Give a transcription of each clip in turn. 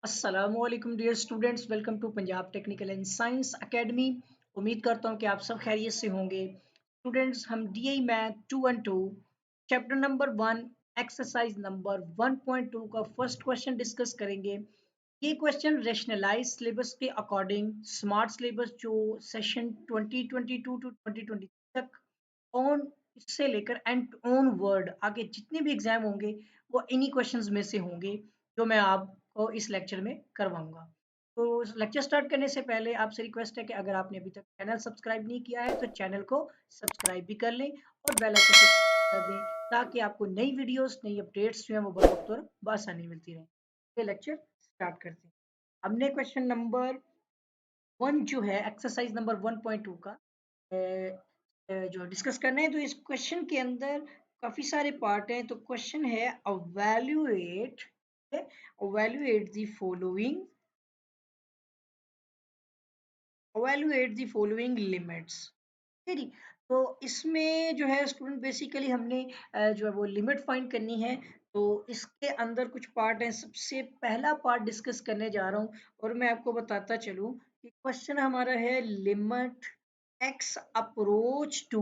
अस्सलामुअलैकुम dear students, welcome to Punjab technical and science academy. उम्मीद करता हूँ कि आप सब खैरियत से होंगे। स्टूडेंट्स, हम DI math 212 chapter number 1 exercise number 1.2 का फर्स्ट क्वेश्चन डिस्कस करेंगे। ये क्वेश्चन रेशनलाइज सिलेबस के अकॉर्डिंग स्मार्ट सिलेबस जो सेशन 2022 टू 2023 तक ऑन से लेकर एंड ऑन वर्ड आगे जितने भी एग्जाम होंगे वो इन्हीं क्वेश्चंस में से होंगे जो मैं आपको इस लेक्चर में करवाऊंगा। तो लेक्चर स्टार्ट करने से पहले आपसे रिक्वेस्ट है कि अगर आपने अभी तक चैनल सब्सक्राइब नहीं किया है तो चैनल को सब्सक्राइब भी कर लें और बेल आइकन को कर दें ताकि आपको नई वीडियोस नई अपडेट्स जो है वो बर वक्त और बआसानी मिलती रहे। ये लेक्चर स्टार्ट करते हैं। हमने क्वेश्चन नंबर 1 जो है एक्सरसाइज नंबर 1.2 का जो डिस्कस करना है। तो इस क्वेश्चन के अंदर काफी सारे पार्ट हैं। तो क्वेश्चन है evaluate the following limits। ठीक है जी। तो इसमें जो है स्टूडेंट बेसिकली हमने जो है वो लिमिट फाइंड करनी है। तो इसके अंदर कुछ पार्ट हैं। सबसे पहला पार्ट डिस्कस करने जा रहा हूँ और मैं आपको बताता चलूँ कि क्वेश्चन हमारा है लिमिट एक्स अप्रोच टू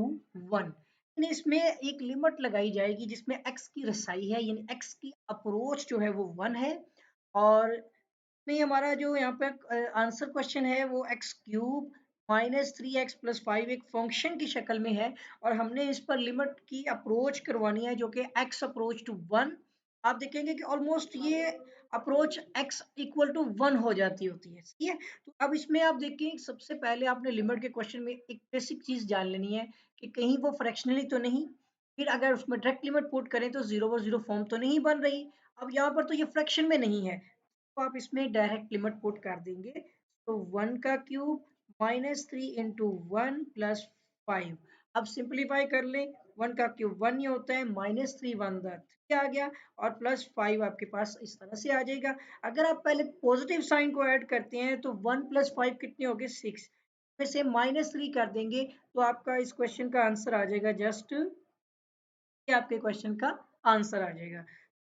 1। यानी इसमें एक लिमिट लगाई जाएगी जिसमें एक्स की रसाई है, यानी एक्स की अप्रोच जो है वो 1 है। और नहीं, हमारा जो यहाँ पे आंसर क्वेश्चन है वो एक्स क्यूब -3x+5 एक फंक्शन की शक्ल में है और हमने इस पर लिमिट की अप्रोच करवानी है जो कि x अप्रोच टू 1। आप देखेंगे कि ऑलमोस्ट ये अप्रोच x इक्वल टू 1 हो जाती होती है। सही है। तो अब इसमें आप देखें, सबसे पहले आपने लिमिट के क्वेश्चन में एक बेसिक चीज जान लेनी है कि कहीं वो फ्रैक्शनली तो नहीं। फिर अगर उसमें डायरेक्ट लिमिट पुट करें तो 0/0 फॉर्म तो नहीं बन रही। अब यहाँ पर तो ये फ्रैक्शन में नहीं है तो आप इसमें डायरेक्ट लिमिट पुट कर देंगे। तो 1 का क्यूब -3 इंटू 1+5। अब सिंप्लीफाई कर लें। 1 का क्यूब 1 ही होता है, -3 1 3 आ गया और +5 आपके पास इस तरह से आ जाएगा। अगर आप पहले पॉजिटिव साइन को ऐड करते हैं तो 1+5 कितने हो गए 6 में से -3 कर देंगे तो आपका इस क्वेश्चन का आंसर आ जाएगा जस्ट ये आपके क्वेश्चन का आंसर आ जाएगा।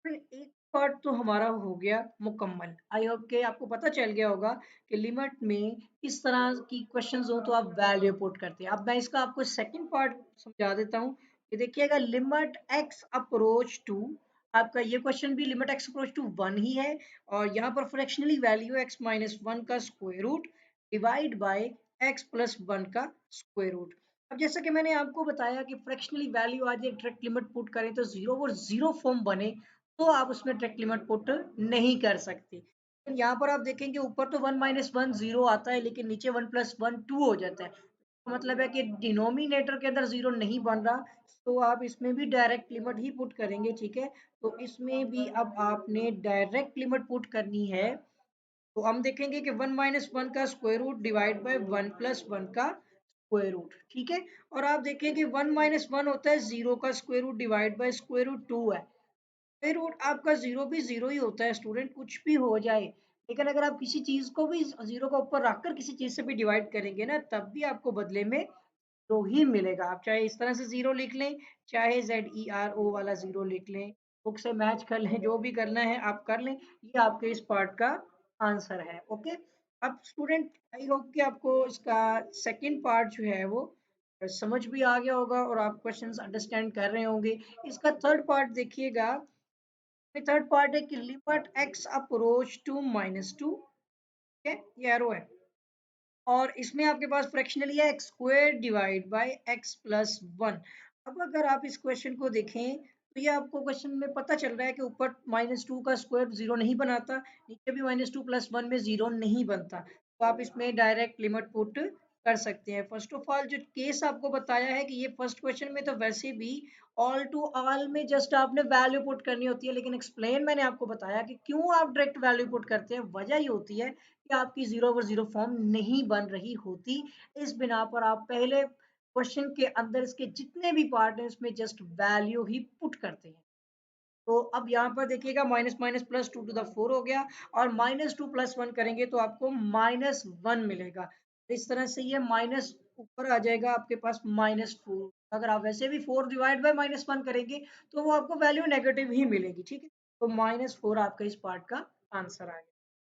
फिर एक पार्ट तो हमारा हो गया मुकम्मल। आई होप के आपको पता चल गया होगा कि लिमिट में किस तरह की क्वेश्चंस हो तो आप वैल्यू पुट करते हैं। अब मैं इसका आपको सेकंड पार्ट समझा देता हूँ। ये देखिएगा, लिमिट एक्स अप्रोच टू, आपका ये क्वेश्चन भी लिमिट एक्स अप्रोच टू 1 ही है और यहाँ पर फ्रैक्शनली वैल्यू x-1 का square root divide bye x+1 का स्क्वायर रूट। अब जैसा कि मैंने आपको बताया कि फ्रैक्शनली वैल्यू आज एक डायरेक्ट लिमिट पुट करें तो 0/0 फॉर्म बने तो आप उसमें डायरेक्ट लिमिट पुट नहीं कर सकते। तो यहाँ पर आप देखेंगे ऊपर तो 1 - 1 0 आता है लेकिन नीचे 1+1 2 हो जाता है। तो मतलब है कि डिनोमिनेटर के अंदर 0 नहीं बन रहा तो आप इसमें भी डायरेक्ट लिमिट ही पुट करेंगे। ठीक है। तो इसमें भी अब आपने डायरेक्ट लिमिट पुट करनी है। तो हम देखेंगे कि 1 - 1 का स्क्वायर रूट डिवाइड बाय 1+1 का स्क्वायर रूट। ठीक है। और आप देखें कि 1 - 1 होता है 0 का square root divide by square root 2 है। स्क्वायर रूट आपका 0 भी 0 ही होता है स्टूडेंट, कुछ भी हो जाए। लेकिन अगर आप किसी चीज को भी 0 का ऊपर रखकर किसी चीज से भी डिवाइड करेंगे ना तब भी आपको बदले में 2 ही मिलेगा। आप चाहे इस तरह से 0 लिख लें, चाहे ZERO वाला 0 लिख लें, बुक से मैच कर लें, जो भी करना है आप कर लें। ये आपके इस पार्ट का आंसर है। ओके। अब स्टूडेंट, आई होप कि आपको इसका सेकंड पार्ट जो है वो समझ भी आ गया होगा और आप क्वेश्चंस अंडरस्टैंड कर रहे होंगे। इसका थर्ड पार्ट देखिएगा। थर्ड पार्ट है कि लिमिट एक्स अप्रोच टू -2। ठीक है, ये एरो है और इसमें आपके पास फ्रैक्शनली है x square divide by x+1। अब अगर आप इस क्वेश्चन को देखें तो ये आपको क्वेश्चन में पता चल रहा है कि ऊपर -2 का स्क्वायर 0 नहीं बनाता, नीचे भी -2 + 1 में 0 नहीं बनता। तो आप इसमें डायरेक्ट लिमिट पुट कर सकते हैं। फर्स्ट ऑफ ऑल जो केस आपको बताया है कि ये फर्स्ट क्वेश्चन में तो वैसे भी ऑल टू ऑल में जस्ट आपने वैल्यू पुट करनी होती है, लेकिन एक्सप्लेन मैंने आपको बताया कि क्यों आप डायरेक्ट वैल्यू पुट करते हैं। वजह ये होती है कि आपकी 0/0 फॉर्म नहीं बन रही होती। इस बिना पर आप पहले क्वेश्चन के अंदर इसके जितने भी पार्ट हैं उसमें जस्ट वैल्यू ही पुट करते हैं। तो अब यहाँ पर देखिएगा minus minus plus 2 to the 4 हो गया और -2 + 1 करेंगे तो आपको -1 मिलेगा। इस तरह से ये माइनस ऊपर आ जाएगा आपके पास -4। अगर आप वैसे भी 4 डिवाइड बाय -1 करेंगे तो वो आपको वैल्यू नेगेटिव ही मिलेगी। ठीक है। तो -4 आपका इस पार्ट का आंसर आ गया।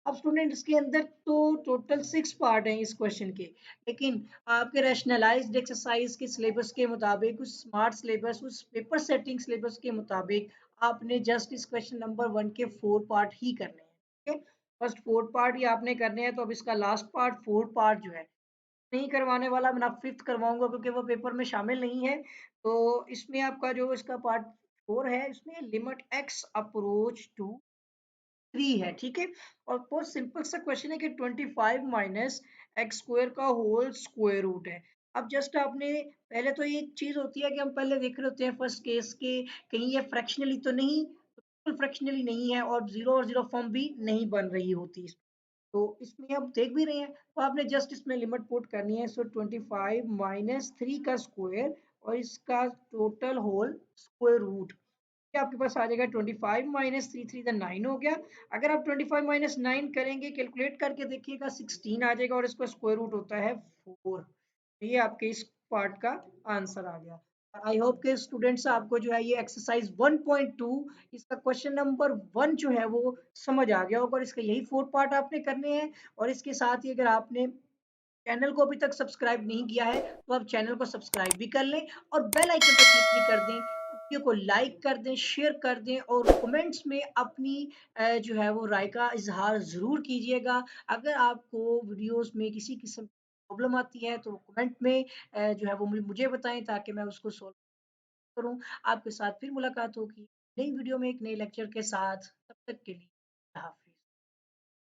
अब स्टूडेंट इसके अंदर तो टोटल 6 पार्ट हैं इस क्वेश्चन के, लेकिन आपके रैशनलाइज्ड एक्सरसाइज के सिलेबस के मुताबिक, उस स्मार्ट सिलेबस, उस पेपर सेटिंग सिलेबस के मुताबिक आपने जस्ट इस क्वेश्चन नंबर 1 के 4 पार्ट ही करने हैं। ठीक है, फर्स्ट 4 पार्ट ही आपने करने हैं, तो अब इसका लास्ट पार्ट 4 पार्ट जो है नहीं करवाने वाला, मैं फिफ्थ करवाऊंगा क्योंकि वो पेपर में शामिल नहीं है। तो इसमें आपका जो इसका पार्ट 4 है, इसमें लिमिट एक्स अप्रोच टू 3 है। ठीक है, और बहुत सिंपल सा क्वेश्चन है कि 25 माइनस एक्स स्क्वायर का होल स्क्वायर रूट है। अब जस्ट आपने पहले तो ये चीज होती है कि हम पहले देख रहे होते हैं फर्स्ट केस के, कहीं ये फ्रैक्शनली तो नहीं, बिल्कुल फ्रैक्शनली नहीं है, और जीरो और जीरो फॉर्म भी नहीं बन रही होती। तो इसमें आप देख भी रहे हैं, तो आपने जस्ट इसमें लिमिट पुट करनी है। सो 25 माइनस 3 का स्क्वायर और इसका टोटल होल स्क्वायर रूट, ये आपके पास आ जाएगा 25 माइनस 3, 3 9 हो गया। अगर आप 25 माइनस 9 करेंगे, कैलकुलेट करके देखिएगा 16 आ जाएगा, और इसका स्क्वायर रूट होता है 4। ये आपके इस पार्ट का आंसर आ गया। आई होप के स्टूडेंट्स आपको जो है ये एक्सरसाइज 1.2 इसका क्वेश्चन नंबर 1 जो है वो समझ आ गया होगा, और इसका यही 4 पार्ट आपने करने हैं। और इसके साथ ही अगर आपने चैनल को अभी तक सब्सक्राइब नहीं किया है तो आप चैनल को सब्सक्राइब भी कर लें, और बेल आइकन पर क्लिक भी कर दें, वीडियो को लाइक कर दें, शेयर कर दें, और कमेंट्स में अपनी जो है वो राय का इजहार ज़रूर कीजिएगा। अगर आपको वीडियोस में किसी किस्म की प्रॉब्लम आती है तो कमेंट में जो है वो मुझे बताएं, ताकि मैं उसको सॉल्व करूं। आपके साथ फिर मुलाकात होगी नई वीडियो में एक नए लेक्चर के साथ, तब तक के लिए।